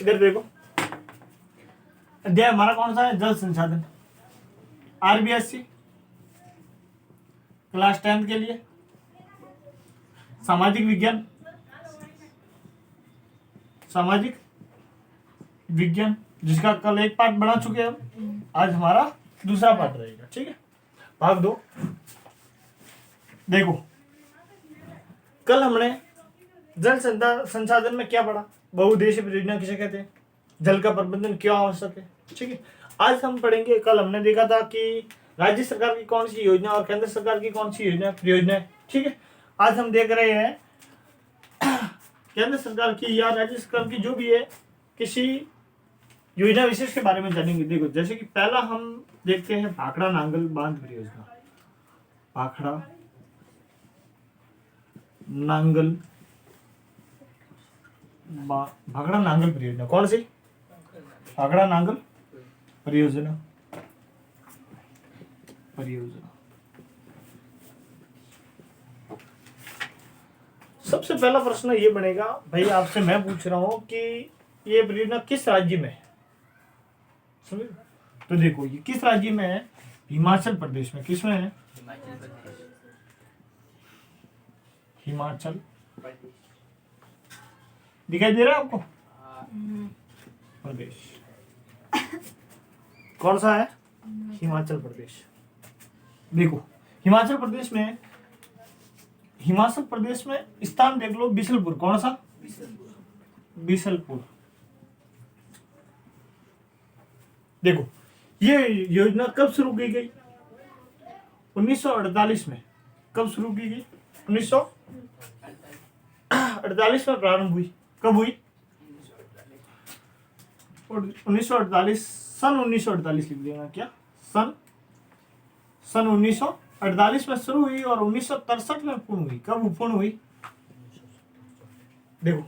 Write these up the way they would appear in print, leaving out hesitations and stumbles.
इधर देखो, अध्याय हमारा कौन सा है? जल संसाधन। आरबीएससी क्लास 10 के लिए। सामाजिक विज्ञान, सामाजिक विज्ञान जिसका कल एक पार्ट बना चुके हैं हम, आज हमारा दूसरा पार्ट रहेगा। ठीक है, भाग 2। देखो, कल हमने जल संसाधन में क्या पढ़ा? बहुउद्देशीय परियोजना किसे कहते हैं? जल का प्रबंधन क्यों आवश्यक है? ठीक है, आज हम पढ़ेंगे। कल हमने देखा था कि राज्य सरकार की कौन सी योजना और केंद्र सरकार की कौन सी योजना परियोजना है। ठीक है, आज हम देख रहे हैं केंद्र सरकार की या राज्य सरकार की जो भी है किसी योजना विशेष के बारे में जानेंगे। देखो, जैसे कि पहला हम देखते हैं भाखड़ा नांगल बांध परियोजना। भाखड़ा नांगल भाखड़ा नांगल परियोजना कौन सी? भाखड़ा नांगल परियोजना। सबसे पहला प्रश्न ये बनेगा, भाई आपसे मैं पूछ रहा हूं कि ये परियोजना किस राज्य में है? समझ? तो देखो, ये किस राज्य में है? हिमाचल प्रदेश में। किस में है? हिमाचल। दिखाई दे रहा है आपको? प्रदेश कौन सा है? हिमाचल प्रदेश। देखो, हिमाचल प्रदेश में स्थान देख लो, बिसलपुर। कौन सा? बिसलपुर। देखो, ये योजना कब शुरू की गई? 1948 में। कब शुरू की गई? 1948 में प्रारंभ हुई। कब हुई? 1948। सन 1948 लिख देना। क्या? सन 1948 में शुरू हुई और 1963 में पूर्ण हुई। कब पूर्ण हुई? देखो,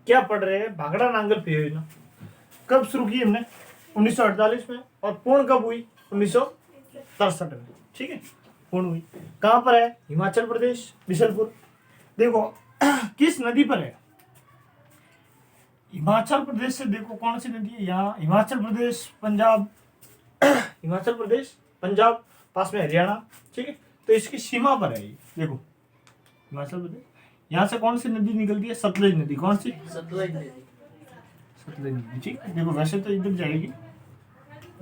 क्या पढ़ रहे हैं? भाखड़ा नांगल परियोजना कब शुरू की हमने? 1948 में। और पूर्ण कब हुई? 1963 में। ठीक है, पूर्ण हुई। कहां पर है? हिमाचल प्रदेश, बिसलपुर। देखो, किस नदी पर है? हिमाचल प्रदेश से देखो कौन सी नदी है यहाँ? हिमाचल प्रदेश, पंजाब। हिमाचल प्रदेश, पंजाब, पास में हरियाणा। ठीक है, तो इसकी सीमा पर है ये। देखो, हिमाचल प्रदेश, यहाँ से कौन सी नदी निकलती है? सतलज नदी। कौन सी? सतलज नदी। ठीक है, देखो वैसे तो इधर जाएगी,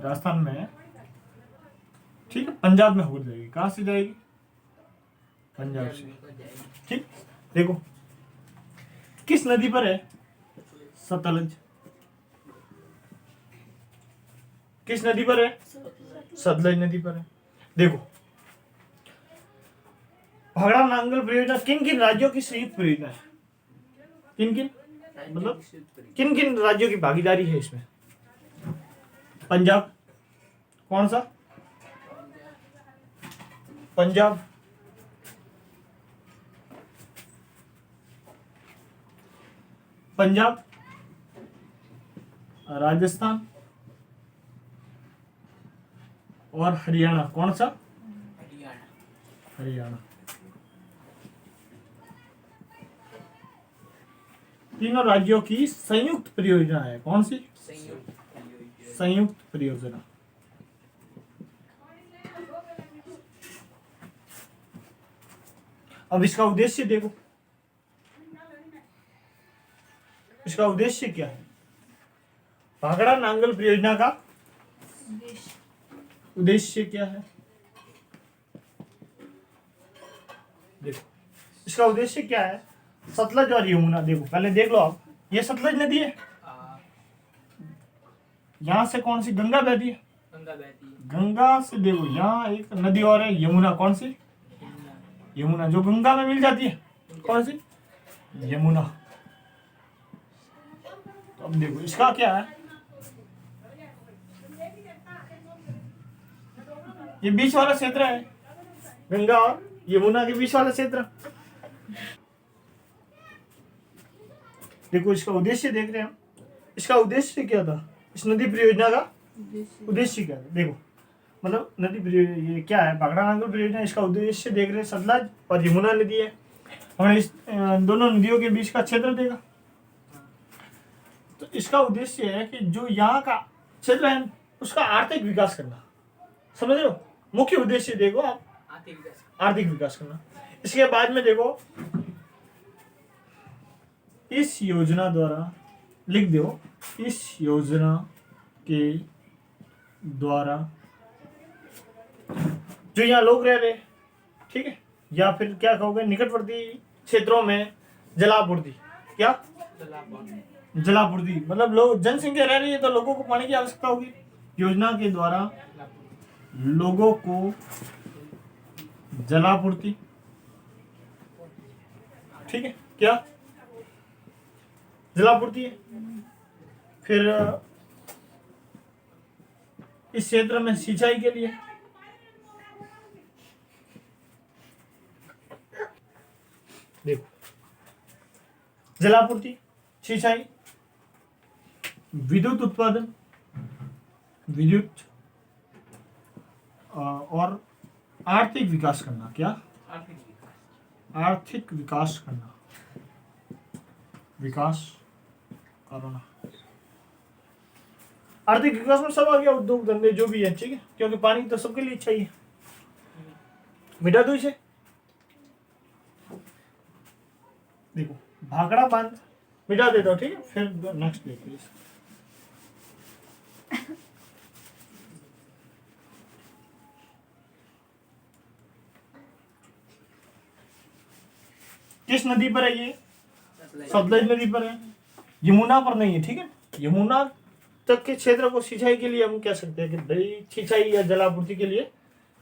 राजस्थान में है। ठीक है, पंजाब में होकर जाएगी। कहाँ से जाएगी? पंजाब से। ठीक, देखो किस नदी पर है? सतलज। किस नदी पर है? सतलज नदी पर है। देखो, भाखड़ा नांगल परियोजना किन किन राज्यों की संयुक्त परियोजना है? किन किन मतलब किन किन राज्यों की भागीदारी है इसमें? पंजाब। कौन सा? पंजाब। पंजाब, राजस्थान और हरियाणा। कौन सा? हरियाणा। तीनों राज्यों की संयुक्त परियोजना है। कौन सी? संयुक्त परियोजना। अब इसका उद्देश्य देखो, इसका उद्देश्य क्या है? भाखड़ा नांगल परियोजना का उद्देश्य क्या है? देखो, इसका उद्देश्य क्या है? सतलज और यमुना। देखो, पहले देख लो आप, ये सतलज नदी है। यहां से कौन सी? गंगा बहती है। गंगा से देखो, यहाँ एक नदी और है, यमुना। कौन सी? यमुना, जो गंगा में मिल जाती है। कौन सी? यमुना। तो अब देखो, इसका क्या है? ये बीच वाला क्षेत्र है, गंगा और यमुना के बीच वाला क्षेत्र। देखो, इसका उद्देश्य देख रहे हैं हम। इसका उद्देश्य क्या था? इस नदी परियोजना का उद्देश्य क्या था? देखो, मतलब नदी परियोजना ये क्या है? भाखड़ा नांगल परियोजना। इसका उद्देश्य देख रहे हैं, सतलज और यमुना नदी है। हमने इस दोनों नदियों के बीच का क्षेत्र देखा। तो इसका उद्देश्य है कि जो यहाँ का क्षेत्र है उसका आर्थिक विकास करना, समझ रहे हो? मुख्य उद्देश्य देखो आप, आर्थिक विकास करना। इसके बाद में देखो, इस योजना द्वारा लिख दो, इस योजना के द्वारा जो यहाँ लोग रह रहे, ठीक है, या फिर क्या कहोगे, निकटवर्ती क्षेत्रों में जलापूर्ति, क्या जलापूर्ति, मतलब लोग, जनसंख्या रह रही है तो लोगों को पानी की आवश्यकता होगी। योजना के द्वारा लोगों को जलापूर्ति, ठीक है, क्या जलापूर्ति है। फिर इस क्षेत्र में सिंचाई के लिए, देखो, जलापूर्ति, सिंचाई, विद्युत उत्पादन, विद्युत, और आर्थिक विकास करना, क्या आर्थिक विकास करना, विकास करना। आर्थिक विकास में सब आ गया, उद्योग धंधे जो भी है, ठीक है, क्योंकि पानी तो सबके लिए चाहिए। मिटा दो इसे, देखो, भाखड़ा बांध मिटा देता हूँ, ठीक है, फिर नेक्स्ट देखिए। किस नदी पर है ये? सतलज नदी पर है, यमुना पर नहीं है, ठीक है। यमुना तक के क्षेत्र को सिंचाई के लिए हम कह सकते हैं कि भाई सिंचाई या जलापूर्ति के लिए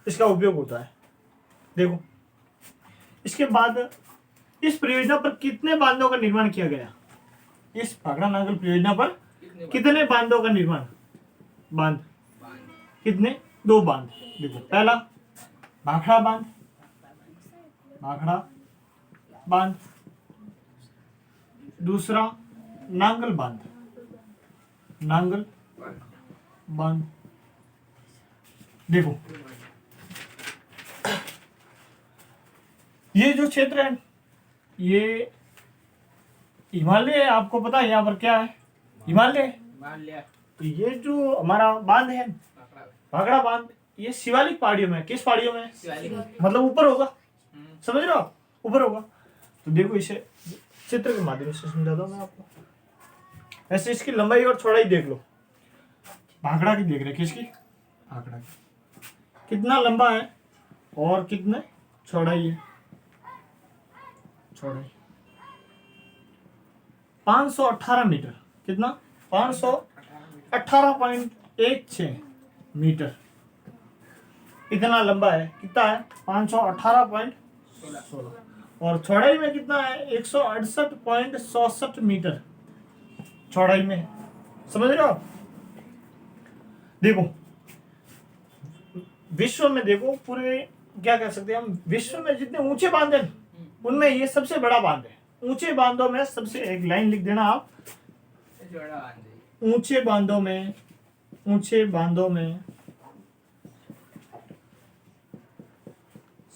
इसका उपयोग होता है। देखो, इसके बाद इस परियोजना पर कितने बांधों का निर्माण किया गया? इस भाखड़ा नांगल परियोजना पर कितने बांधों का निर्माण? बांध कितने? 2 बांध। देखो, पहला भाखड़ा बांध, भाखड़ा बांध, दूसरा नांगल बांध, नांगल बांध। देखो, ये जो क्षेत्र है ये हिमालय है, आपको पता है यहाँ पर क्या है? हिमालय। तो ये जो हमारा बांध है, भाखड़ा बांध, ये शिवालिक पहाड़ियों में। किस पहाड़ियों में? मतलब ऊपर होगा, समझ रहे हो आप, ऊपर होगा। तो देखो, इसे चित्र के माध्यम से समझाता हूँ मैं आपको। ऐसे इसकी लंबाई और चौड़ाई देख लो, भाखड़ा की देख रहे, किसकी? भाखड़ा की। कितना लंबा है और कितने चौड़ाई है? चौड़ाई 518 मीटर। कितना? 518.16 मीटर। इतना लंबा है। कितना है? 518.16। और चौड़ाई में कितना है? 168.67 मीटर चौड़ाई में। समझ रहे हो आप? देखो, विश्व में देखो, पूरे क्या कह सकते हैं हम, विश्व में जितने ऊंचे बांध हैं उनमें ये सबसे बड़ा बांध है। ऊंचे बांधों में सबसे, एक लाइन लिख देना आप, ऊंचे बांधों में, ऊंचे बांधों में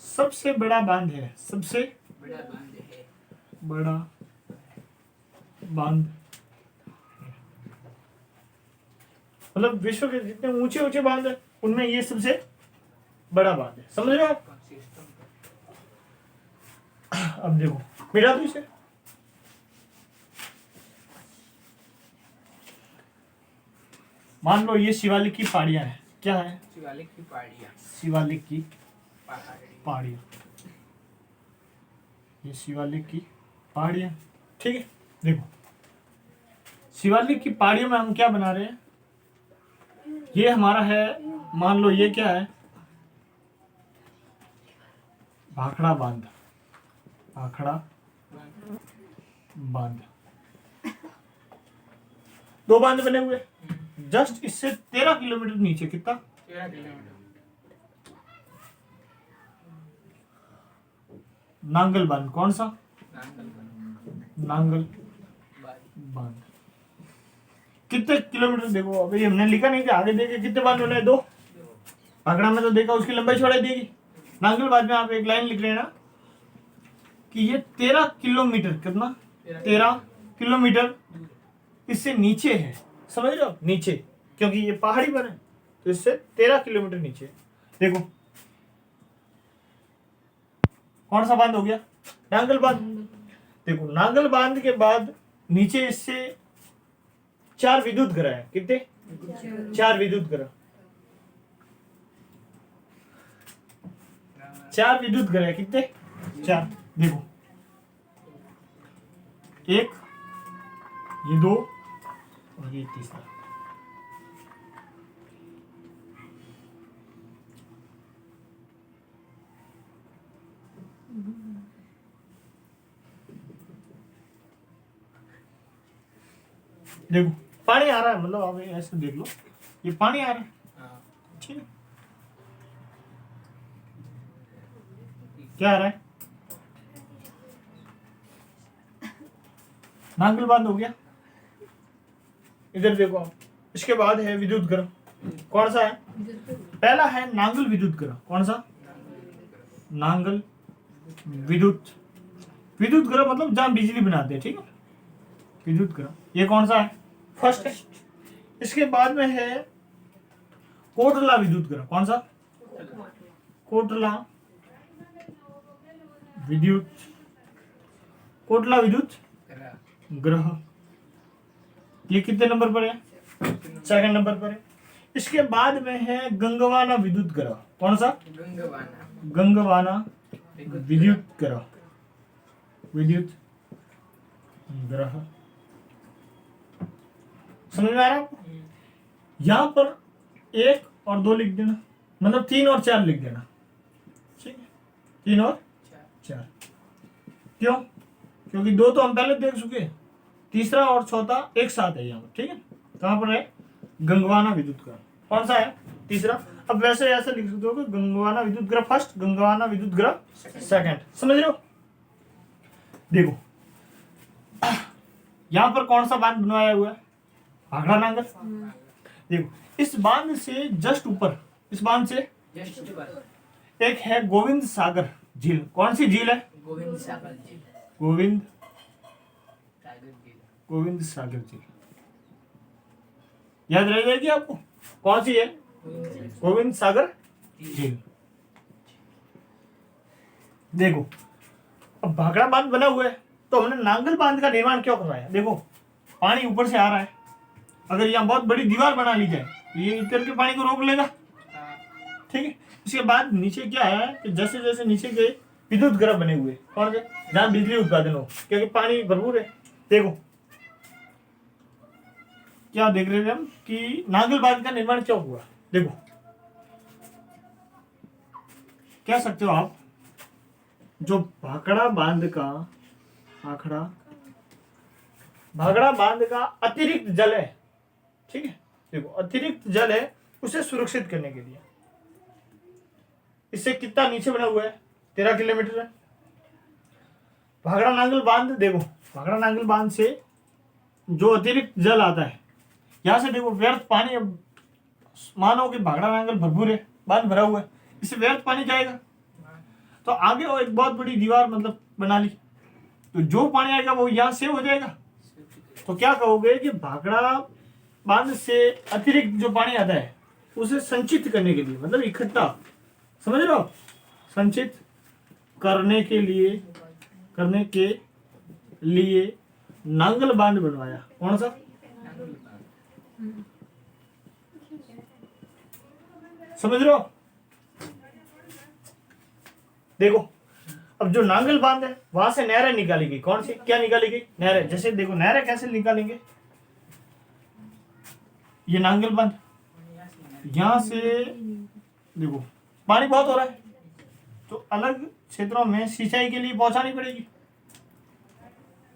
सबसे बड़ा बांध है, सबसे बड़ा बांध, मतलब विश्व के जितने ऊंचे ऊंचे बांध है उनमें ये सबसे बड़ा बांध है। समझ रहे हो आप? अब देखो, मिटा दो इसे। मान लो ये शिवालिक की पहाड़ियां हैं। क्या है? शिवालिक की पहाड़ियां। शिवालिक की पहाड़ियां, ये शिवालिक की पहाड़ियां, ठीक है। देखो, शिवालिक की पहाड़ियों में हम क्या बना रहे हैं? ये हमारा है, मान लो ये क्या है? भाखड़ा बांध, भाखड़ा बांध। 2 बांध बने हुए, जस्ट इससे 13 किलोमीटर नीचे। कितना? 13 किलोमीटर। नांगल बांध। कौन सा? नांगल बांध। कितने किलोमीटर? देखो, अभी हमने लिखा नहीं कि आगे देखे कितने बांध होने हैं। 2। भाखड़ा में तो देखा उसकी लंबाई चौड़ाई देगी। नांगल बांध में आप एक लाइन लिख लेना कि ये 13 किलोमीटर, कितना? 13 किलोमीटर इससे नीचे है, समझ रहे हो, नीचे, क्योंकि ये पहाड़ी पर है तो इससे 13 किलोमीटर नीचे है। देखो कौन सा बांध हो गया, नांगल बांध। देखो नांगल बांध के बाद नीचे इससे 4 विद्युत ग्रह है, कितने, 4 विद्युत ग्रह, 4 विद्युत ग्रह कितने, 4। देखो 1, ये 2 और ये तीसरा। देखो पानी आ रहा है, मतलब आप ऐसे देख लो, ये पानी आ रहा है, ठीक है, क्या आ रहा है, नांगल बांध हो गया। इधर देखो आप, इसके बाद है विद्युत ग्रह, कौन सा है, पहला है नांगल विद्युत ग्रह, कौन सा, नांगल विद्युत, विद्युत ग्रह मतलब जहां बिजली बनाते हैं, ठीक है, विद्युत ग्रह, ये कौन सा है, फर्स्ट है। इसके बाद में है कोटला विद्युत ग्रह, कौन सा, कोटला विद्युत, कोटला विद्युत ग्रह, ये कितने नंबर पर है, 2nd नंबर पर है। इसके बाद में है गंगवाना विद्युत ग्रह, कौन सा, गंगवाना विद्युत ग्रह, विद्युत ग्रह, समझ में आ रहा है आपको। यहां पर 1 और 2 लिख देना, मतलब 3 और 4 लिख देना, ठीक है, 3 और 4, क्यों, क्योंकि 2 तो हम पहले देख चुके, तीसरा और चौथा एक साथ है यहाँ पर, ठीक है, कहां पर है, गंगवाना विद्युत ग्रह, कौन सा है, तीसरा। अब वैसे ऐसे लिख सकते हो कि गंगवाना विद्युत ग्रह फर्स्ट, गंगवाना विद्युत ग्रह सेकंड, समझ रहे हो। देखो यहां पर कौन सा बांध बनवाया हुआ है, भाखड़ा नांगल। देखो इस बांध से जस्ट ऊपर, इस बांध से एक है गोविंद सागर झील, कौन सी झील है, गोविंद सागर झील, गोविंद सागर झील, याद रह जाएगी आपको, कौन सी है, गोविंद सागर झील। देखो अब भाखड़ा बांध बना हुआ है तो हमने नांगल बांध का निर्माण क्यों करवाया, देखो पानी ऊपर से आ रहा है, अगर यहाँ बहुत बड़ी दीवार बना ली जाए तो ये इतर के पानी को रोक लेगा, ठीक है। इसके बाद नीचे क्या है कि जैसे जैसे नीचे के विद्युत ग्रह बने हुए, कौन से, जहां बिजली उत्पादन हो, क्योंकि पानी भरपूर है। देखो क्या देख रहे थे हम कि नांगल बांध का निर्माण क्यों हुआ, देखो कह सकते हो आप, जो भाखड़ा बांध का अतिरिक्त जल है, ठीक है, देखो अतिरिक्त जल है, उसे सुरक्षित करने के लिए, इससे कितना नीचे बना हुआ है, 13 किलोमीटर है भाखड़ा नांगल बांध। देखो भाखड़ा नांगल बांध से जो अतिरिक्त जल आता है, यहां से देखो व्यर्थ पानी, अब मानो कि भाखड़ा नांगल भरपूर है, बांध भरा हुआ है, इससे व्यर्थ पानी जाएगा, तो आगे वो एक बहुत बड़ी दीवार मतलब बना ली, तो जो पानी आएगा वो यहाँ सेव हो जाएगा। तो क्या कहोगे कि भाखड़ा बांध से अतिरिक्त जो पानी आता है उसे संचित करने के लिए, मतलब इकट्ठा, समझ रहे हो, संचित करने के लिए नांगल बांध बनवाया, कौन सा, समझ रहे हो। देखो अब जो नांगल बांध है वहां से नहरें निकाली गई, कौन सी, क्या निकाली गई, नहरें। जैसे देखो नहरें कैसे निकालेंगे, ये नांगल बांध, यहां से देखो पानी बहुत हो रहा है तो अलग क्षेत्रों में सिंचाई के लिए पहुंचानी पड़ेगी,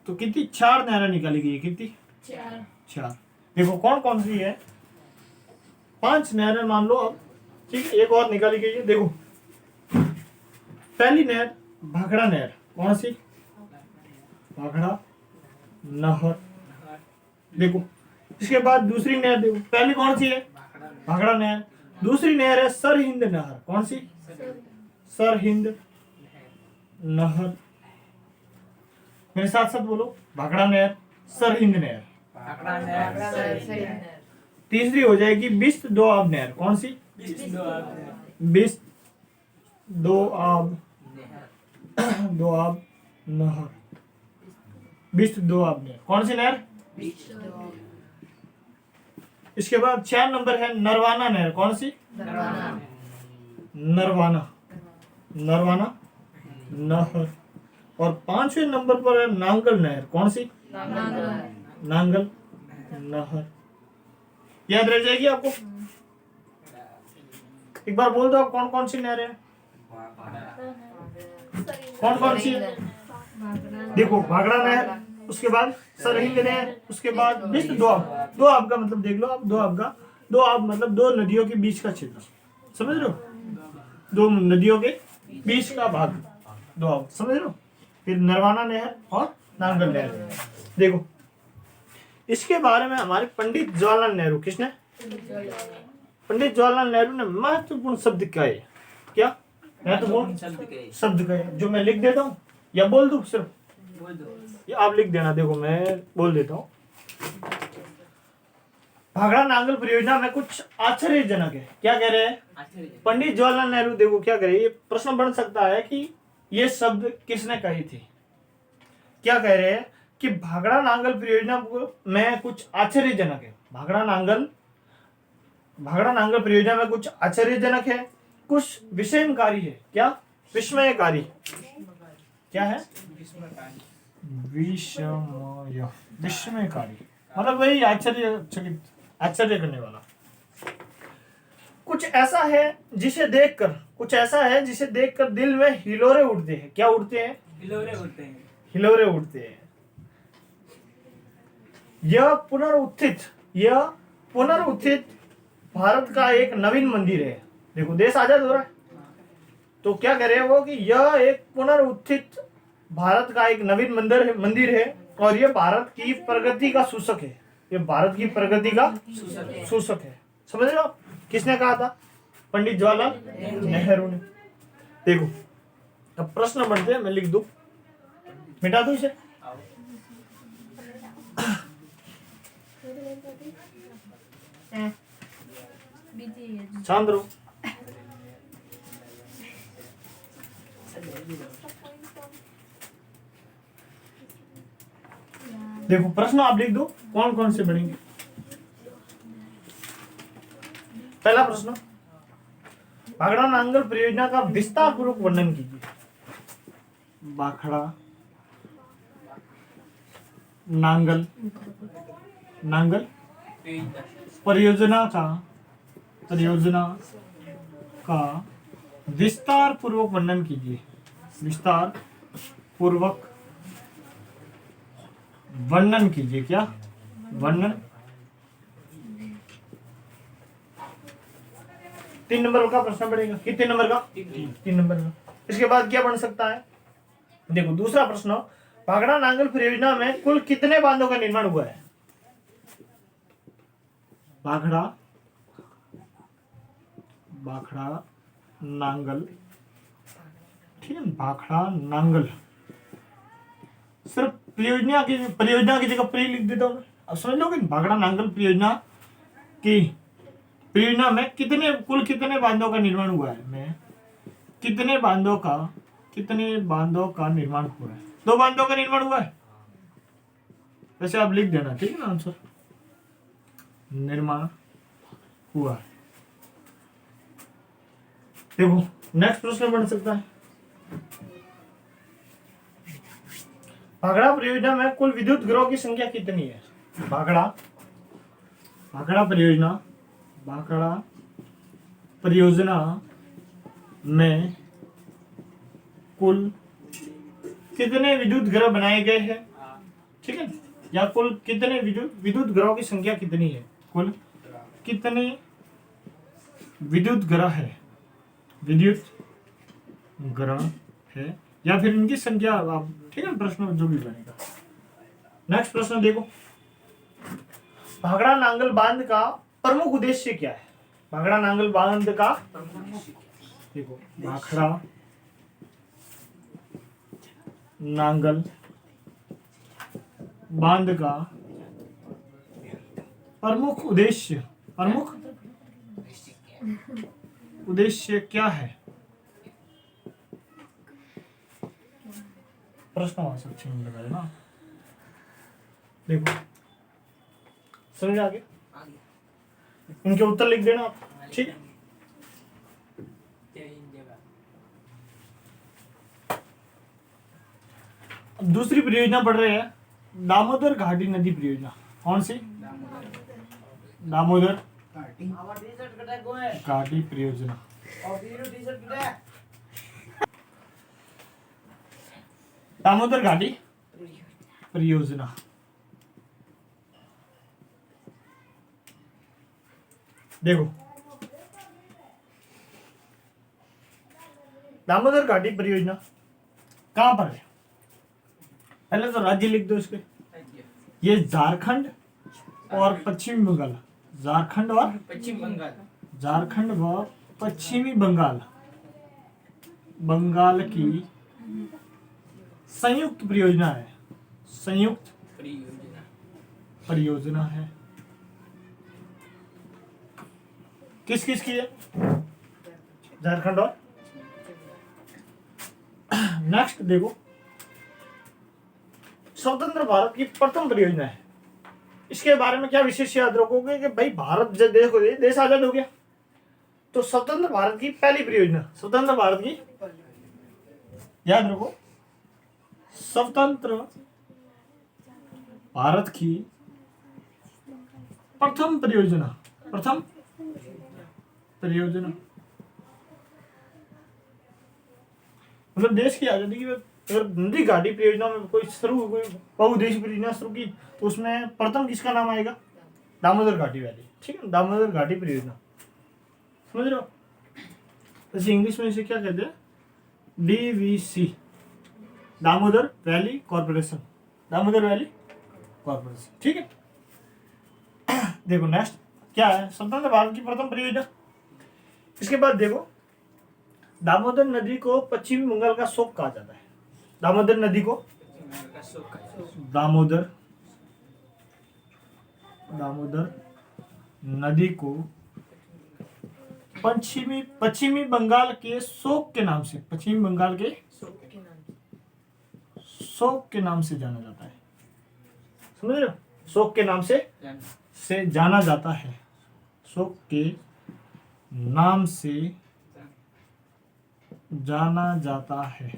तो कितनी 4 नहरें निकाली गई है, कितनी, 4। देखो कौन कौन सी है, 5 नहरें मान लो अब, ठीक है, एक और निकाली गई है। देखो पहली नहर भाखड़ा नहर, कौन सी, भाखड़ा नहर। देखो इसके बाद दूसरी नहर, देखो पहली कौन सी है, भाखड़ा नहर, दूसरी नहर है सरहिंद नहर, कौन सी, सरहिंद नहर, मेरे साथ साथ बोलो, भाखड़ा नहर, सरहिंद नहर, तीसरी हो जाएगी बिस्त दोआब नहर। कौन सी? बिस्त दोआब नहर। बिस्त दोआब नहर कौन सी नहर? इसके बाद 4 नंबर है नरवाना नहर। कौन सी? नरवाना नहर। और 5वें नंबर पर है नांगल नहर। कौन सी? नांगल नहर। याद रह जाएगी आपको। एक बार बोल दो आप कौन कौन सी नहर है? कौन कौन सी है? देखो भागड़ा नहर, उसके बाद सरहिंद नहर, उसके बाद बिस्त दोआब। दोआब का मतलब देख लो आप, दोआब मतलब 2 नदियों के बीच का क्षेत्र, समझ रहे हो? 2 नदियों के बीच का भाग दोआब, समझ रहे हो? फिर नरवाना नहर और नांगल नहर। देखो इसके बारे में हमारे पंडित जवाहरलाल नेहरू, किसने? पंडित जवाहरलाल नेहरू ने महत्वपूर्ण शब्द कहे। क्या महत्वपूर्ण शब्द कहे? जो मैं लिख देता हूँ या बोल दूं? सिर्फ ये आप लिख देना। देखो मैं बोल देता हूँ। भागड़ा नांगल परियोजना में कुछ आश्चर्यजनक है। क्या कह रहे हैं पंडित जवाहरलाल नेहरू? देखो क्या कह रहे हैं, ये प्रश्न बन सकता है कि ये शब्द किसने कही थी। क्या कह रहे हैं कि भागड़ा नांगल परियोजना में कुछ आश्चर्यजनक है। भागड़ा नांगल परियोजना में कुछ आश्चर्यजनक है, कुछ विस्मयकारी है। क्या? विस्मयकारी। क्या है? विस्मयकारी मतलब वही आश्चर्य करने वाला। कुछ ऐसा है जिसे देखकर दिल में हिलोरे उठते हैं। क्या उठते हैं? हिलोरे उठते हैं। यह पुनरुत्थित भारत का एक नवीन मंदिर है। देखो देश आजाद हो रहा है, तो क्या कह रहे हैं वो कि यह एक पुनरुत्थित भारत का एक नवीन मंदिर है और यह भारत की प्रगति का सूचक है। ये भारत की प्रगति का सूचक है। समझ रहे हो? किसने कहा था? पंडित जवाहरलाल नेहरू ने। देखो अब प्रश्न बनते हैं, मैं लिख दूं, मिटा दूं इसे। शांत रहो। देखो प्रश्न आप लिख दो, कौन कौन से बनेंगे। पहला प्रश्न, भाखड़ा नांगल परियोजना का विस्तार पूर्वक वर्णन कीजिए। भाखड़ा नांगल परियोजना का विस्तार पूर्वक वर्णन कीजिए। विस्तार पूर्वक वर्णन कीजिए। क्या वर्णन? 3 नंबर का प्रश्न पड़ेगा। कितने नंबर का? 3 नंबर का। इसके बाद क्या बन सकता है? देखो दूसरा प्रश्न, भाखड़ा नांगल परियोजना में कुल कितने बांधों का निर्माण हुआ है? भाखड़ा नांगल, ठीक है, भाखड़ा नांगल, सिर्फ परियोजना की जगह प्री लिख देता हूं। अब समझ लोगे भाखड़ा नांगल परियोजना में कुल कितने बांधों का निर्माण हुआ है? मैं कितने बांधों का निर्माण हुआ है? 2 बांधों का निर्माण हुआ है। वैसे आप लिख देना, ठीक है ना, आंसर निर्माण हुआ है। देखो नेक्स्ट प्रश्न बन सकता है, भाखड़ा परियोजना में कुल विद्युत घरों की संख्या कितनी है? भाखड़ा परियोजना में कुल कितने विद्युत घर बनाए गए हैं? ठीक है, या कुल कितने विद्युत घरों की संख्या कितनी है? कुल कितने विद्युत घर है या फिर इनकी संख्या आप, ठीक है, प्रश्न जो भी बनेगा। नेक्स्ट प्रश्न देखो, भाखड़ा नांगल बांध का प्रमुख उद्देश्य क्या है? भाखड़ा नांगल बांध का देखो, भाखड़ा नांगल बांध का प्रमुख उद्देश्य, प्रमुख उद्देश्य क्या है? प्रश्नवाचक चिन्ह लगाए ना। देखो समझ आगे, इनके उत्तर लिख देना आप, ठीक है। अब दूसरी परियोजना पढ़ रहे हैं, दामोदर घाटी नदी परियोजना। कौन सी? दामोदर घाटी परियोजना। दामोदर घाटी परियोजना। देखो दामोदर घाटी परियोजना कहां पर है? पहले तो राज्य लिख दो इसके। ये झारखंड और पश्चिमी बंगाल, झारखंड और पश्चिम बंगाल, झारखंड व पश्चिमी बंगाल, बंगाल की संयुक्त परियोजना है। संयुक्त परियोजना है। किस किस की है? झारखंड और नेक्स्ट देखो, स्वतंत्र भारत की प्रथम परियोजना है। इसके बारे में क्या विशेष याद रखोगे कि भाई भारत जब देश आजाद हो गया तो स्वतंत्र भारत की पहली परियोजना, स्वतंत्र भारत की, याद रखो, स्वतंत्र भारत की प्रथम परियोजना, प्रथम परियोजना मतलब देश की आजादी की अगर नदी घाटी परियोजना में कोई बहुउद्देशीय परियोजना शुरू की तो उसमें प्रथम किसका नाम आएगा? दामोदर घाटी वैली, ठीक है, दामोदर घाटी परियोजना। समझ रहे हो? जैसे इंग्लिश में इसे क्या कहते हैं? DVC, Damodar valley corporation, Damodar valley corporation, ठीक है। देखो नेक्स्ट क्या है? स्वतंत्र भारत की प्रथम परियोजना। इसके बाद देखो, दामोदर नदी को पश्चिमी बंगाल का शोक कहा जाता है। दामोदर नदी को दामोदर नदी को पश्चिमी बंगाल के शोक के नाम से, पश्चिमी बंगाल के शोक के नाम से जाना जाता है। समझ रहे हो? शोक के नाम से जाना जाता है। शोक के नाम से जाना जाता है।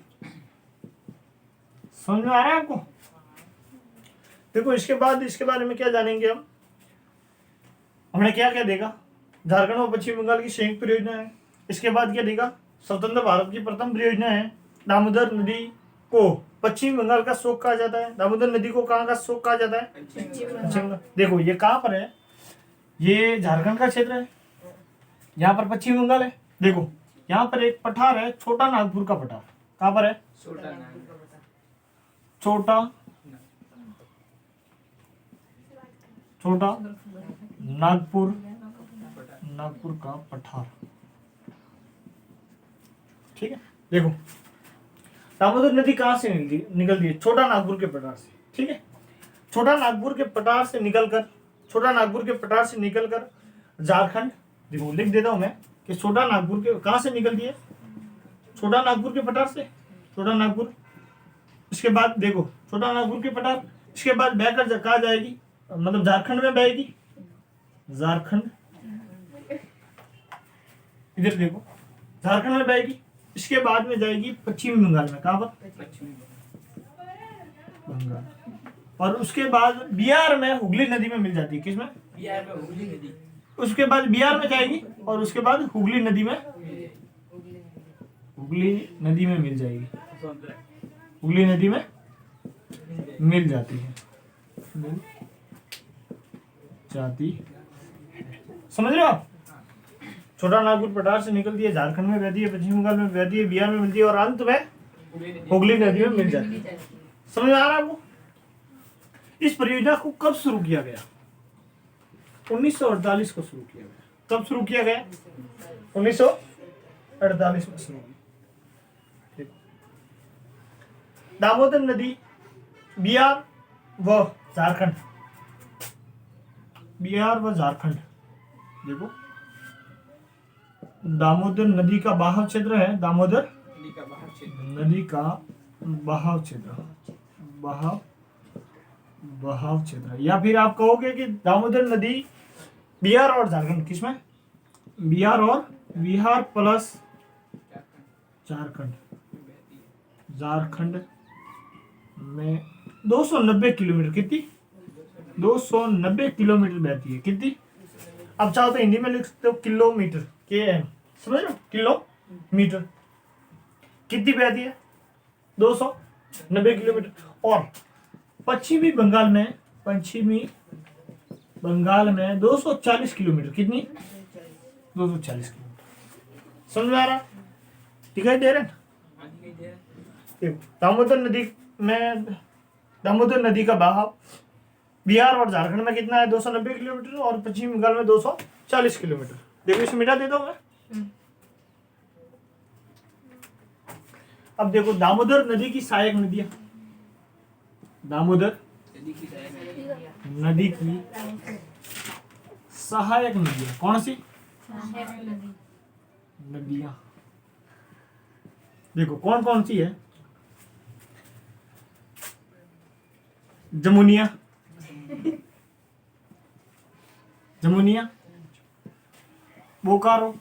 समझ में आ रहा है आपको? देखो इसके बाद इसके बारे में क्या जानेंगे हम? हमने क्या क्या देखा? झारखंड और पश्चिम बंगाल की संयुक्त परियोजना है। इसके बाद क्या देखा? स्वतंत्र भारत की प्रथम परियोजना है। दामोदर नदी को पश्चिम बंगाल का शोक कहा जाता है। दामोदर नदी को कहाँ का शोक कहा जाता है? पश्चिम बंगाल। देखो ये कहाँ पर है? ये झारखंड का क्षेत्र है, यहाँ पर पश्चिम बंगाल है। देखो यहाँ पर एक पठार है, छोटा नागपुर का पठार। कहाँ पर है? छोटा नागपुर का पठार, ठीक है। देखो दामोदर नदी कहाँ से निकलती है? छोटा नागपुर के पठार से, ठीक है। छोटा नागपुर के पठार से निकलकर झारखंड, देखो लिख देता हूं मैं कि छोटा नागपुर के कहाँ से निकलती है? छोटा नागपुर के पठार से, छोटा नागपुर। इसके बाद देखो छोटा नागपुर के पठार, इसके बाद बहकर कहाँ जाएगी? मतलब झारखंड में बहेगी। झारखंड, इधर देखो झारखंड में बहेगी। इसके बाद में जाएगी पश्चिमी बंगाल में। कहाँ पर? बंगाल। और उसके बाद बिहार में हुगली नदी में मिल जाती है। किसमें? बिहार में हुगली नदी। उसके बाद बिहार में जाएगी और उसके बाद हुगली नदी में मिल जाएगी। हुगली नदी में मिल जाती है, समझ रहे हो आप? छोटा नागपुर पठार से निकलती है, झारखंड में बहती है, पश्चिम बंगाल में बहती है, बिहार में मिलती है और अंत में हुगली नदी में मिल जाती है। समझ आ रहा है आपको? इस परियोजना को कब शुरू किया गया? 1948 को शुरू किया गया। कब शुरू किया गया? 1948 में शुरू किया। दामोदर नदी बिहार व झारखंड बिहार व झारखंड। देखो दामोदर नदी का बहाव क्षेत्र है, दामोदर नदी का बाहर क्षेत्र। नदी का बहाव क्षेत्र, बहाव बहाव क्षेत्र, या फिर आप कहोगे कि दामोदर नदी बिहार और झारखंड, किसमें, बिहार प्लस झारखंड, बहती है। झारखंड में 290 किलोमीटर, कितनी, 290 किलोमीटर बहती है, कितनी। अब चाहो तो हिंदी में लिख सकते हो किलोमीटर, के एम, समझ लो, किलोमीटर कितनी बहती है, 290 किलोमीटर। और पश्चिमी बंगाल में 240 किलोमीटर, कितनी, 240 किलोमीटर। समझ में आ रहा, दिखाई दे रहे हैं। हाँ, दिखाई दे रहा है। देखो दामोदर नदी का बहाव बिहार और झारखंड में कितना है, 290 किलोमीटर, और पश्चिम बंगाल में 240 किलोमीटर। देखो इसे मिटा देता हूं मैं। अब देखो दामोदर नदी की सहायक नदियां, दामोदर नदी की सहायक नदी की सहायक नदियां कौन सी नदियां, देखो कौन कौन सी है, जमुनिया, जमुनिया, बोकारो,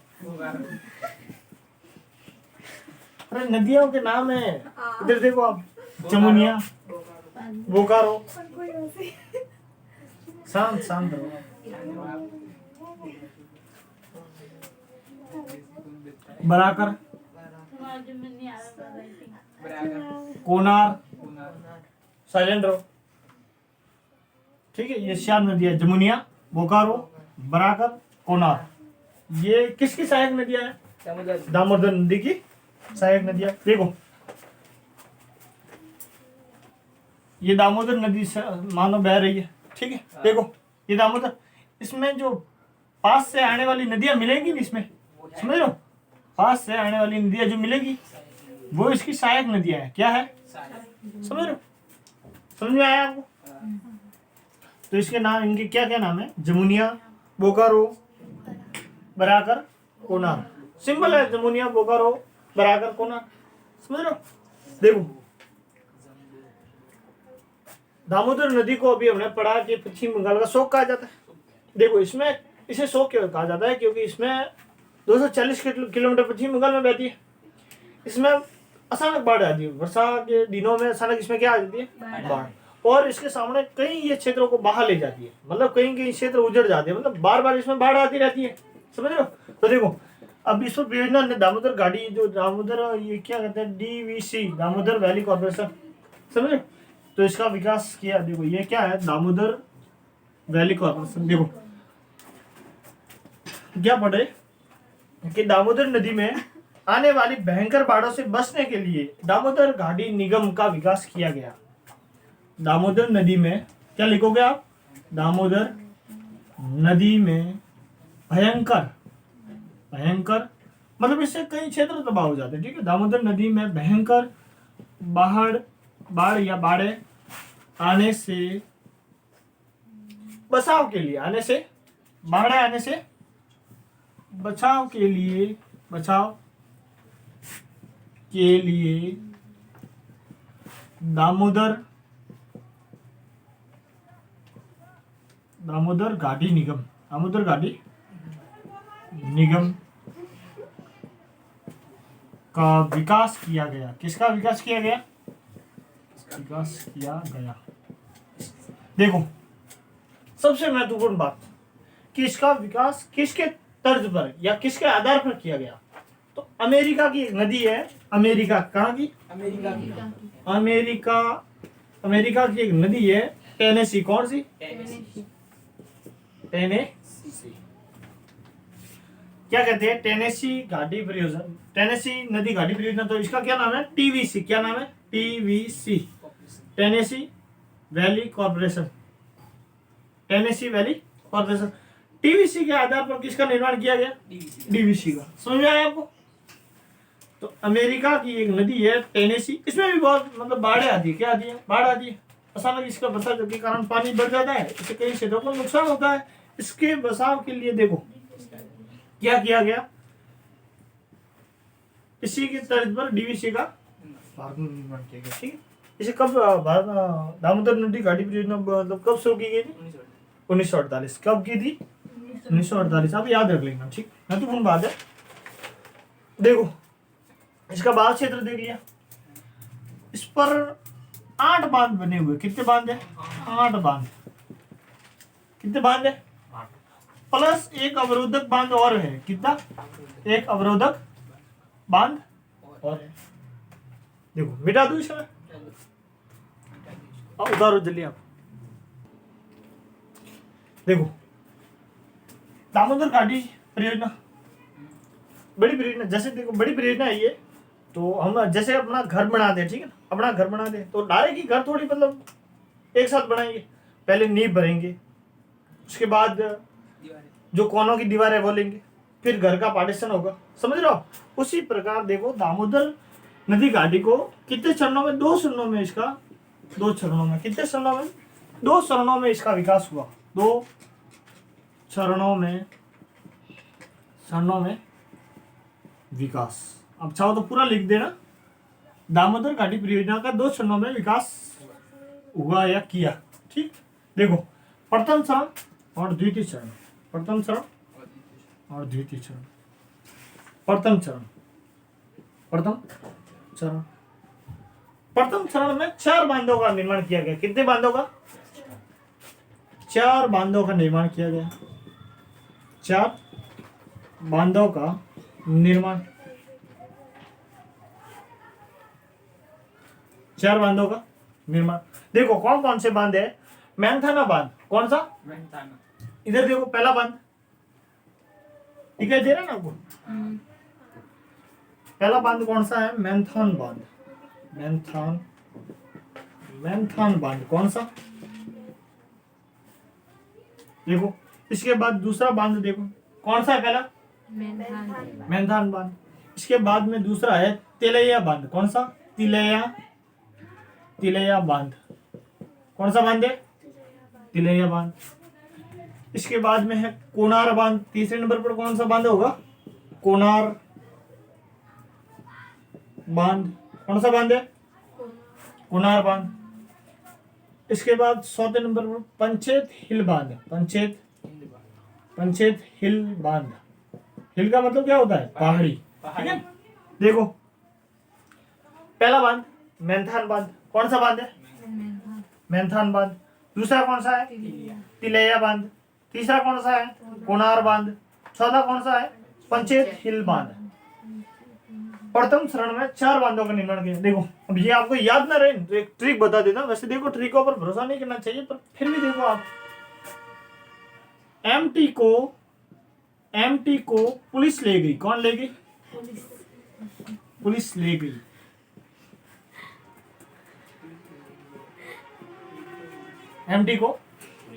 अरे नदियों के नाम है, इधर देखो आप, जमुनिया, बोकारो, शांत शांत रहो, बराकर, कोनार, साइलेंट रहो, ठीक है। ये 4 नदियां, जमुनिया, बोकारो, बराकर, कोनार, ये किसकी सहायक नदियां हैं, दामोदर नदी की सहायक नदियां। देखो ये दामोदर नदी से मानो बह रही है, ठीक है। देखो ये दामोदर, इसमें जो पास से आने वाली नदियां मिलेंगी ना, इसमें समझ लो, पास से आने वाली नदियां जो मिलेगी वो इसकी सहायक नदियां है, क्या है, समझ लो, समझ में आया आपको। तो इसके नाम, इनके क्या क्या नाम है, जमुनिया, बोकारो, बराकर, कोनार, सिंपल है, जमुनिया, बोकारो, बराकर, कोनार, समझ लो। देखो दामोदर नदी को अभी हमने पढ़ा कि पश्चिम बंगाल का शोक कहा जाता है। देखो इसमें इसे शोक क्यों कहा जाता है, क्योंकि इसमें 240 किलोमीटर पश्चिम बंगाल में बहती है। इसमें अचानक बाढ़ आती है, वर्षा के दिनों में अचानक इसमें क्या आ जाती है, बाढ़, और इसके सामने कई ये क्षेत्रों को बहा ले जाती है, मतलब कहीं कहीं क्षेत्र उजड़ जाते हैं, मतलब बार बार इसमें बाढ़ आती रहती है, समझ रहे हो। तो देखो अब इस परियोजना ने दामोदर घाटी, जो दामोदर, ये क्या कहते हैं, DVC, दामोदर वैली कॉर्पोरेशन, समझ रहे हो, तो इसका विकास किया। देखो ये क्या है, दामोदर वैली कॉर्पोरेशन। देखो क्या पढ़े कि दामोदर नदी में आने वाली भयंकर बाढ़ों से बचने के लिए दामोदर घाटी निगम का विकास किया गया। दामोदर नदी में क्या लिखोगे आप, दामोदर नदी में भयंकर, भयंकर मतलब इससे कई क्षेत्र तबाह हो जाते हैं, ठीक है। दामोदर नदी में भयंकर बाढ़ या बाढ़े आने से बचाव के लिए, आने से, बाढ़ आने से बचाव के लिए दामोदर घाटी निगम का विकास किया गया। किसका विकास किया गया, देखो सबसे महत्वपूर्ण बात कि इसका विकास किसके तर्ज पर या किसके आधार पर किया गया। तो अमेरिका की एक नदी है, अमेरिका, कहाँ की, अमेरिका की एक नदी है, टेनेसी, कौन सी, टेनेसी, क्या कहते हैं, टेनेसी घाटी परियोजना, टेनेसी नदी घाटी परियोजना। तो इसका क्या नाम है, TVC, क्या नाम है, TVC, Tennessee valley corporation, Tennessee valley corporation. TVC के आधार पर किसका निर्माण किया गया, DVC का, समझ में आया आपको। तो अमेरिका की एक नदी है टेनेसी, इसमें भी बहुत मतलब बाढ़ आती है, क्या आती है, बाढ़ आती है, अचानक इसका बरसात के कारण पानी बढ़ जाता है, इससे कई क्षेत्रों को नुकसान होता है। इसके बचाव के लिए देखो क्या किया गया, इसी के तर्ज पर डीवीसी का भारत में निर्माण किया गया। ठीक है, इसे कब दामोदर नदी घाटी परियोजना मतलब कब शुरू की गई थी? 1948। कब की थी? 1948। आप याद रख लेना, ठीक, महत्वपूर्ण बात है। देखो इसका बाढ़ क्षेत्र देख लिया, इस पर 8 बांध बने हुए। कितने बांध है? 8 बांध। कितने बांध है? प्लस एक अवरोधक बांध और है। कितना? एक अवरोधक बांध और है। देखो मिटा दो इसमें, अब उतारो जल्दी आप। देखो दामोदर घाटी परियोजना बड़ी परियोजना, जैसे देखो बड़ी परियोजना है ये, तो हम जैसे अपना घर बनाते हैं, ठीक है ना, अपना घर बनाते हैं तो डायरेक्ट ही घर थोड़ी मतलब एक साथ बनाएंगे, पहले नींव भरेंगे, उसके बाद जो कोनों की दीवार है वो लेंगे, फिर घर का पार्टीशन होगा, समझ रहे हो? उसी प्रकार देखो दामोदर नदी घाटी को कितने चरणों में? 2 चरणों में इसका, 2 चरणों में, कितने चरणों में? 2 चरणों में इसका विकास हुआ। 2 चरणों में विकास। अब चाहो तो पूरा लिख देना, दामोदर घाटी परियोजना का 2 चरणों में विकास हुआ या किया। ठीक, देखो प्रथम चरण और द्वितीय चरण। प्रथम चरण और द्वितीय चरण। प्रथम चरण प्रथम चरण में 4 बांधों का निर्माण किया गया। कितने बांधों का? 4 बांधों का निर्माण किया गया। 4 बांधों का निर्माण, 4 बांधों का निर्माण। देखो कौन कौन से बांध है? मैंथाना बांध। कौन सा? मेहनताना। इधर देखो पहला बांध दिखाई दे रहा है ना आपको? पहला बांध कौन सा है? मैंथान बांध। मैंथान बांध कौन सा? देखो इसके बाद दूसरा बांध देखो कौन सा है? पहला मैंथान बांध। इसके बाद में दूसरा है तिलैया बांध। कौन सा? तिलैया बांध। कौन सा बांध है? तिलैया बांध। इसके बाद में है कोनार बांध। तीसरे नंबर पर कौन सा बांध होगा? कोनार बांध। कौन सा बांध है? कोनार बांध। इसके बाद चौथे नंबर पर पंचेत हिल बांध। पंचेत हिल बांध। हिल का मतलब क्या होता है? पहाड़ी। ठीक है, देखो पहला बांध मैंथान बांध। कौन सा बांध है? मैंथान बांध। दूसरा कौन सा है? तिलैया बांध। तीसरा कौन सा है? कोनार बांध। चौथा कौन सा है? पंचेत हिल बांध। प्रथम चरण में 4 बांधों का निर्माण किया। देखो अब ये आपको याद ना रहे तो एक ट्रिक बता देता हूं। वैसे देखो ट्रिकों पर भरोसा नहीं करना चाहिए, पर फिर भी देखो आप, एमटी को पुलिस ले गई। कौन ले गई? पुलिस ले गई। एमटी को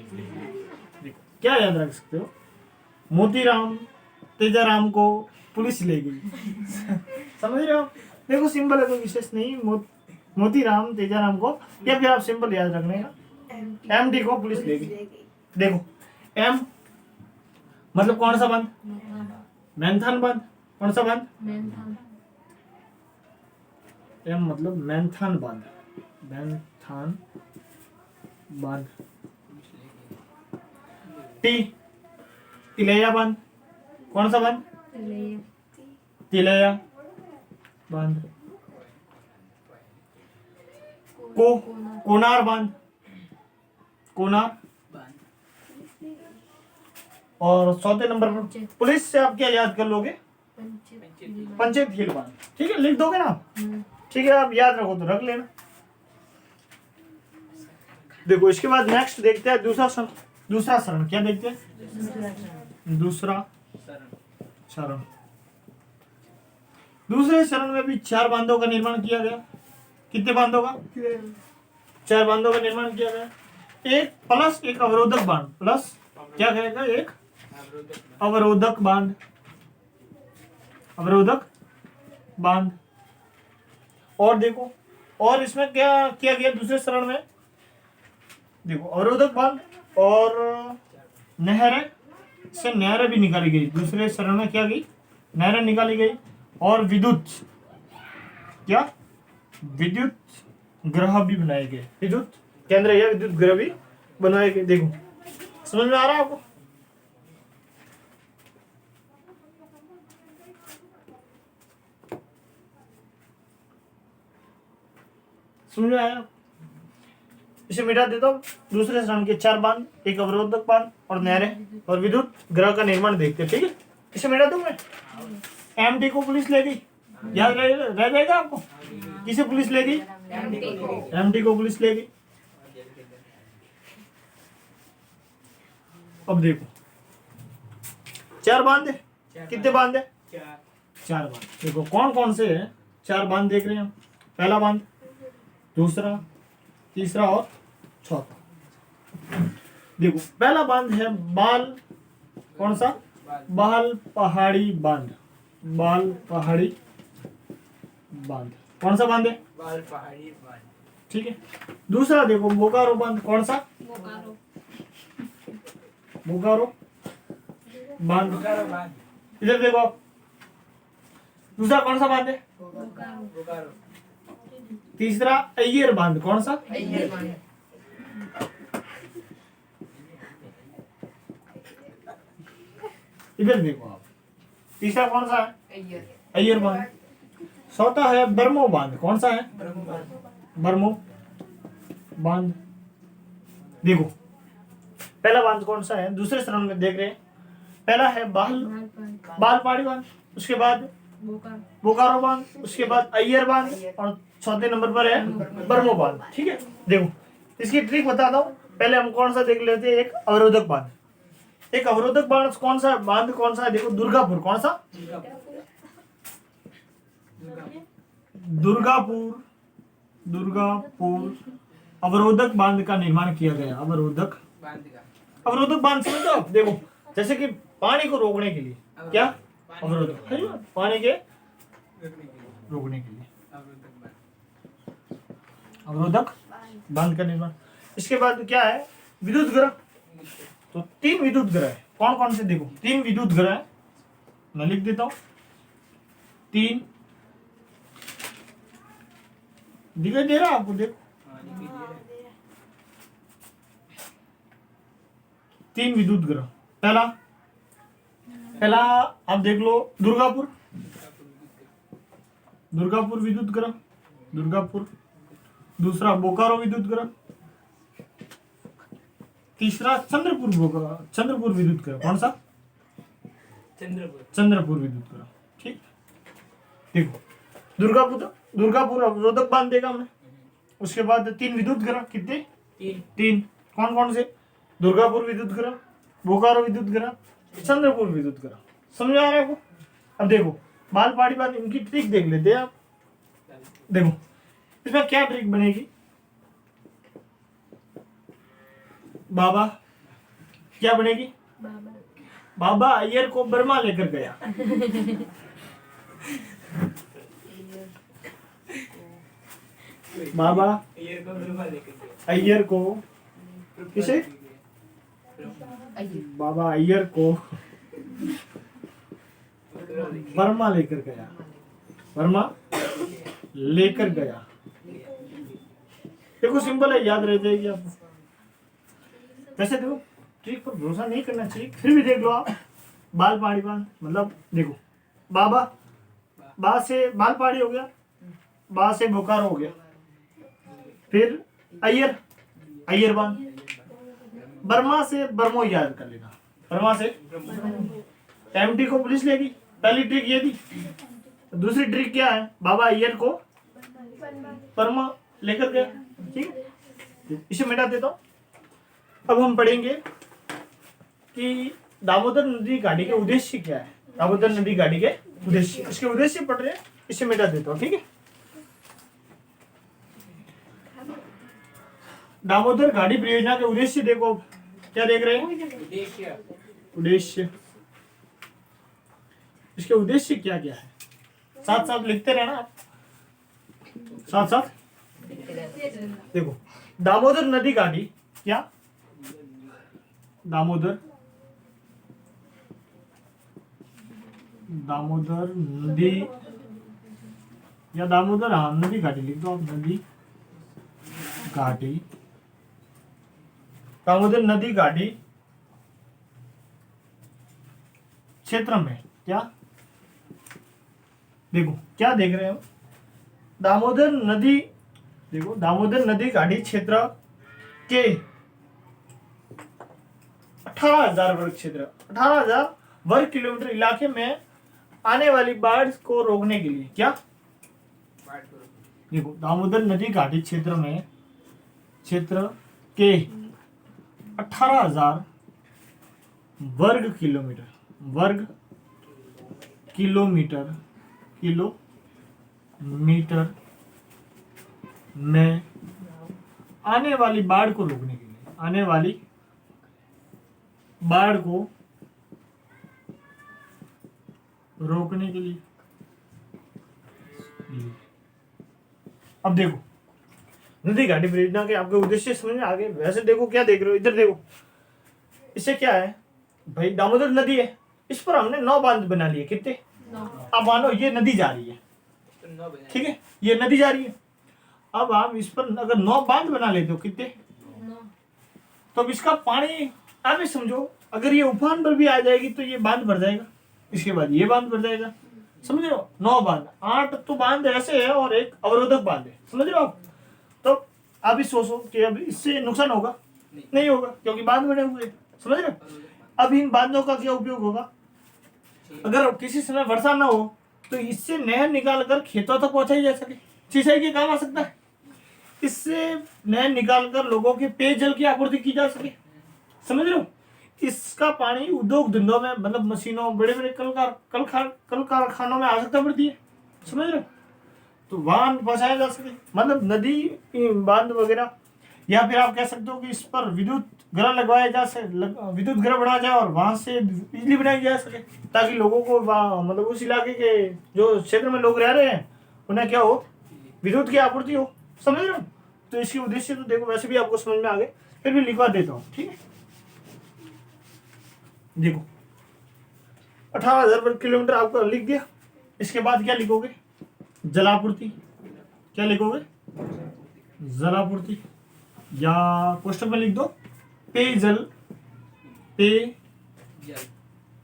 देखो क्या याद रख सकते हो? मोतीराम तेजाराम को पुलिस ले गई। समझ रहे हो? देखो सिंबल है, कोई विशेष नहीं। मोतीराम तेजाराम को, या फिर आप सिंबल याद रखने का, एमटी को पुलिस ले गई। देखो एम मतलब कौन सा बांध? मैंथान बांध। कौन सा बांध? एम मतलब मैंथान बांध। मैंथान बांध। टी तिलैया बांध। कौन सा बांध? तिलैया बांध। को कोनार बांध। कोनार। और चौथे नंबर पर पुलिस से आप क्या याद कर लोगे? पंचेत हिल बांध। ठीक है, लिख दोगे ना? ठीक है, आप याद रखो तो रख लेना। देखो इसके बाद नेक्स्ट देखते हैं दूसरा चरण। क्या देखते हैं? दूसरा चरण। दूसरे चरण में भी 4 बांधों का निर्माण किया गया। कितने बांधों का? 4 बांधों का निर्माण किया गया। एक प्लस एक अवरोधक बांध। प्लस क्या कहेगा? एक अवरोधक बांध। अवरोधक बांध। और देखो और इसमें क्या किया गया दूसरे चरण में? देखो अवरोधक बांध और नहर से नहर भी निकाली गई, दूसरे चरण में क्या गई, नहर निकाली गई। और विद्युत क्या, विद्युत ग्रह भी बनाए गए, विद्युत केंद्र या विद्युत ग्रह भी बनाए गए। देखो समझ में आ रहा है आपको? समझ में आया? इसे मिटा देता हूँ। दूसरे चरण के 4 बांध, एक अवरोधक बांध और नहरें और विद्युत ग्रह का निर्माण देखते हैं, ठीक है। इसे मिटा दूं मैं। एमटी को पुलिस ले गई, याद रह जाएगा आपको? किसे पुलिस ले गई? एमटी को पुलिस ले गई। अब देखो 4 बांध है, कितने बांध है? 4 बांध। देखो कौन कौन से है 4 बांध देख रहे हैं हम। पहला बांध, दूसरा, तीसरा और चौथा। देखो पहला बांध है बाल, कौन सा? बाल पहाड़ी बांध, बाल पहाड़ी बांध। कौन सा बांध है? बाल पहाड़ी बांध। ठीक है। दूसरा देखो बोकारो बांध, कौन सा? बोकारो बांध। बोकारो बांध। इधर देखो आप। दूसरा कौन सा बांध है? बोकारो। तीसरा अय्यर बांध, कौन सा? इधर देखो आप। तीसरा कौन सा है? अय्यर बांध। चौथा है बर्मो बांध, कौन सा है? बर्मो बांध। देखो पहला बांध कौन सा है, दूसरे चरण में देख रहे हैं। पहला है बाल पहाड़ी बांध, उसके बाद बोकारो बांध, उसके बाद अय्यर बांध और चौथे नंबर पर है बर्मो बांध। ठीक है। देखो इसकी ट्रिक बता दो। पहले हम कौन सा देख लेते हैं, एक अवरोधक बांध। एक अवरोधक बांध कौन सा बांध कौन सा है? देखो दुर्गापुर, कौन सा? दुर्गापुर, दुर्गापुर अवरोधक बांध का निर्माण किया गया। अवरोधक बांध का। अवरोधक बांध समझो आप। देखो जैसे कि पानी को रोकने के लिए क्या अवरोधक है, पानी के रोकने के लिए अवरोधक बांध का निर्माण। इसके बाद क्या है? विद्युत ग्रह। तो 3 विद्युत ग्रह है। कौन कौन से? देखो 3 विद्युत ग्रह है, मैं लिख देता हूं। 3 दिखाई दे रहा है आपको? देखो 3 विद्युत ग्रह। पहला आप देख लो दुर्गापुर, दुर्गापुर विद्युत ग्रह, दुर्गापुर। दूसरा बोकारो विद्युत ग्रह। तीसरा चंद्रपुर विद्युत ग्रह। कौन सा? चंद्रपुर विद्युत ग्रह। ठीक। देखो दुर्गापुर अवरोधक बांध देगा हमने। उसके बाद 3 विद्युत ग्रह, कितने? 3। कौन कौन से? दुर्गापुर विद्युत ग्रह, बोकारो विद्युत ग्रह, चंद्रपुर विद्युत ग्रह। समझ आ रहा है आपको? अब देखो बाल पहाड़ी बांध, इनकी ट्रिक देख लेते हैं आप। देखो इसमें क्या ट्रिक बनेगी? बाबा क्या बनेगी? बाबा अय्यर को बर्मा लेकर गया। बाबा अय्यर को किसे? बाबा अय्यर को बर्मा लेकर गया, बर्मा लेकर गया। देखो सिंपल है, याद रह जाएगी आपको। वैसे देखो ट्रिक पर भरोसा नहीं करना चाहिए, फिर भी देख लो आप। बाल पहाड़ी बांध मतलब देखो बाबा, बा से बाल पहाड़ी हो गया, बा से बोकारो हो गया, फिर अय्यर बांध। बर्मा से बर्मो याद कर लेना, बर्मा से एमटी को पुलिस लेगी। पहली ट्रिक ये थी। दूसरी ट्रिक क्या है? बाबा अय्यर को बर्मा लेकर गया। ठीक है, इसे मिटा देता हूं। अब हम पढ़ेंगे कि दामोदर नदी घाटी के उद्देश्य क्या है। दामोदर नदी घाटी के उद्देश्य, इसके उद्देश्य पढ़ रहे हैं, इसे मिटा देता हूं। ठीक है। दामोदर घाटी परियोजना के उद्देश्य देखो, क्या देख रहे हैं? उद्देश्य। इसके उद्देश्य क्या क्या है? साथ साथ लिखते रहना आप, साथ साथ देखो। दामोदर नदी घाटी क्या? दामोदर दामोदर नदी या दामोदर, हाँ नदी घाटी लिख दो आप, नदी घाटी, दामोदर नदी घाटी क्षेत्र में क्या, देखो क्या देख रहे हो, दामोदर नदी, देखो दामोदर नदी घाटी क्षेत्र के 18,000 वर्ग क्षेत्र, 18,000 वर्ग किलोमीटर इलाके में आने वाली बाढ़ को रोकने के लिए क्या, बाढ़ को रोकने। देखो दामोदर नदी घाटी क्षेत्र में, क्षेत्र के 18,000 वर्ग किलोमीटर, वर्ग किलोमीटर, किलोमीटर में आने वाली बाढ़ को रोकने के लिए, आने वाली बाढ़ को रोकने के लिए। अब देखो नदी घाटी परियोजना के आपके उद्देश्य समझ में आ गए। वैसे देखो क्या देख रहे हो, इधर देखो, इससे क्या है भाई, दामोदर नदी है, इस पर हमने 9 बांध बना लिए, कितने, अब मानो ये नदी जा रही है, तो 9 बजे ठीक है, ये नदी जा रही है, अब आप इस पर अगर 9 बांध बना लेते हो, कितने, तो अब इसका पानी आप ही समझो, अगर ये उफान पर भी आ जाएगी तो ये बांध भर जाएगा, इसके बाद ये बांध भर जाएगा, समझ रहे हो, 9 बांध, 8 तो बांध ऐसे है और एक अवरोधक बांध है, समझ रहे हो आप। तो आप ही सोचो कि अब इससे नुकसान होगा, नहीं होगा, क्योंकि बांध बने हुए, समझ रहे हो। अब इन बांधों का क्या उपयोग होगा, अगर किसी समय वर्षा ना हो तो इससे नहर निकाल कर खेतों तक पहुंचाई जा सके, सिंचाई के काम आ सकता है, इससे नहर निकाल कर लोगों के पेयजल की आपूर्ति की जा सके, समझ रहे हो। इसका पानी उद्योग धंधों में, मतलब मशीनों, बड़े बड़े कल कारखानों में आवश्यकता पड़ती है, समझ रहे हो, तो वहां पहुंचाया जा सके, मतलब नदी बांध वगैरह, या फिर आप कह सकते हो कि इस पर विद्युत ग्रह लगवाया जा सके, विद्युत ग्रह बनाया जाए और वहां से बिजली बनाई जा सके, ताकि लोगों को मतलब उस इलाके के जो क्षेत्र में लोग रह रहे हैं उन्हें क्या हो, विद्युत की आपूर्ति हो, समझ रहे हो। तो इसके उद्देश्य तो देखो वैसे भी आपको समझ में आ गए, फिर भी लिखवा देता हूँ, ठीक है। देखो 18,000 वर्ग किलोमीटर आपको लिख दिया, इसके बाद क्या लिखोगे, जलापूर्ति, क्या लिखोगे, जलापूर्ति, या क्वेश्चन में लिख दो पेयजल,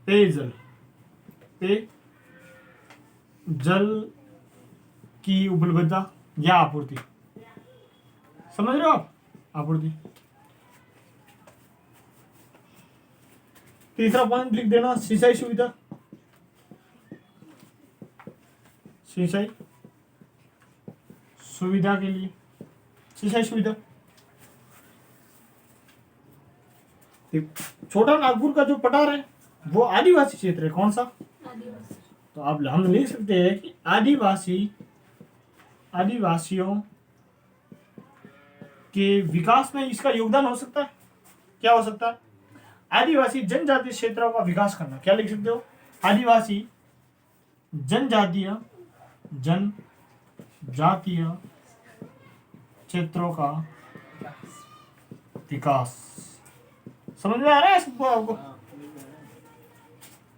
पेयजल, जल की उपलब्धता या आपूर्ति, समझ रहे हो आप, आपूर्ति। तीसरा पॉइंट लिख देना, सिंचाई सुविधा, सिंचाई सुविधा के लिए, सिंचाई सुविधा। छोटा नागपुर का जो पठार है वो आदिवासी क्षेत्र है, कौन सा, तो आप हम लिख सकते हैं कि आदिवासियों के विकास में इसका योगदान हो सकता है, क्या हो सकता है, आदिवासी जनजातीय क्षेत्रों का विकास करना, क्या लिख सकते हो, आदिवासी जनजातीय क्षेत्रों का विकास, समझ में आ रहा है सबको आपको।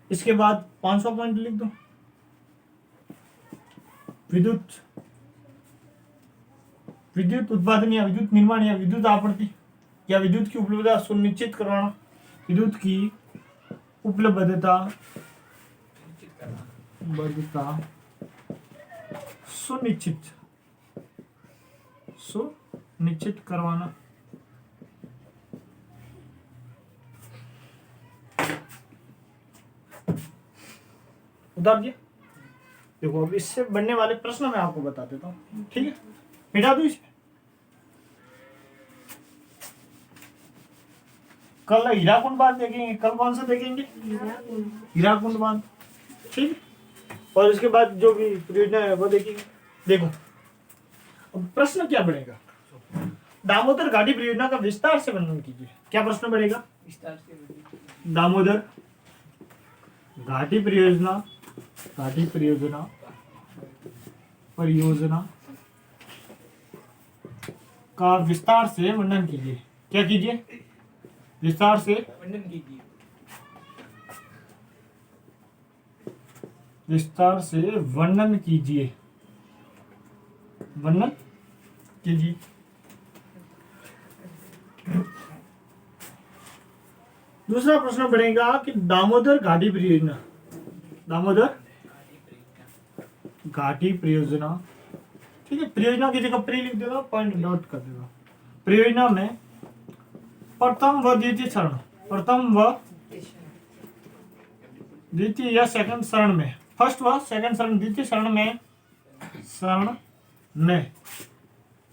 इसके बाद 5वां पॉइंट लिख दो, विद्युत उत्पादन या विद्युत निर्माण या विद्युत आपूर्ति या विद्युत की उपलब्धता सुनिश्चित करवाना, विद्युत की उपलब्धता सुनिश्चित करवाना। उतार दिया। देखो अब इससे बनने वाले प्रश्न मैं आपको बता देता हूँ, ठीक है, मिटा दो इसे। कल हीराकुंड बांध देखेंगे, कल कौन सा देखेंगे, हीराकुंड बांध, ठीक है, और इसके बाद जो भी परियोजना है वो देखेंगे। देखो अब प्रश्न क्या बनेगा, दामोदर घाटी परियोजना का विस्तार से वर्णन कीजिए, क्या प्रश्न बनेगा, विस्तार से दामोदर घाटी परियोजना का विस्तार से वर्णन कीजिए, क्या कीजिए, विस्तार से वर्णन कीजिए। विस्तार से वर्णन कीजिए। वर्णन कीजिए। दूसरा प्रश्न बनेगा कि दामोदर घाटी परियोजना, दामोदर घाटी परियोजना, ठीक है, परियोजना की जगह प्री लिख देगा, पॉइंट नोट कर देगा। परियोजना में प्रथम व द्वितीय चरण, प्रथम व द्वितीय या सेकंड चरण में, फर्स्ट व सेकंड चरण, द्वितीय चरण में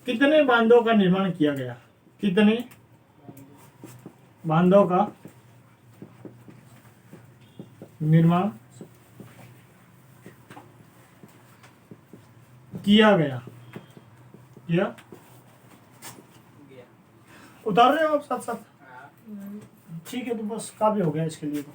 कितने बांधों का निर्माण किया गया? कितने बांधों का निर्माण किया गया? किया, गया। उतार रहे हो आप साथ साथ? हाँ। ठीक है, तो बस काफी हो गया इसके लिए तो।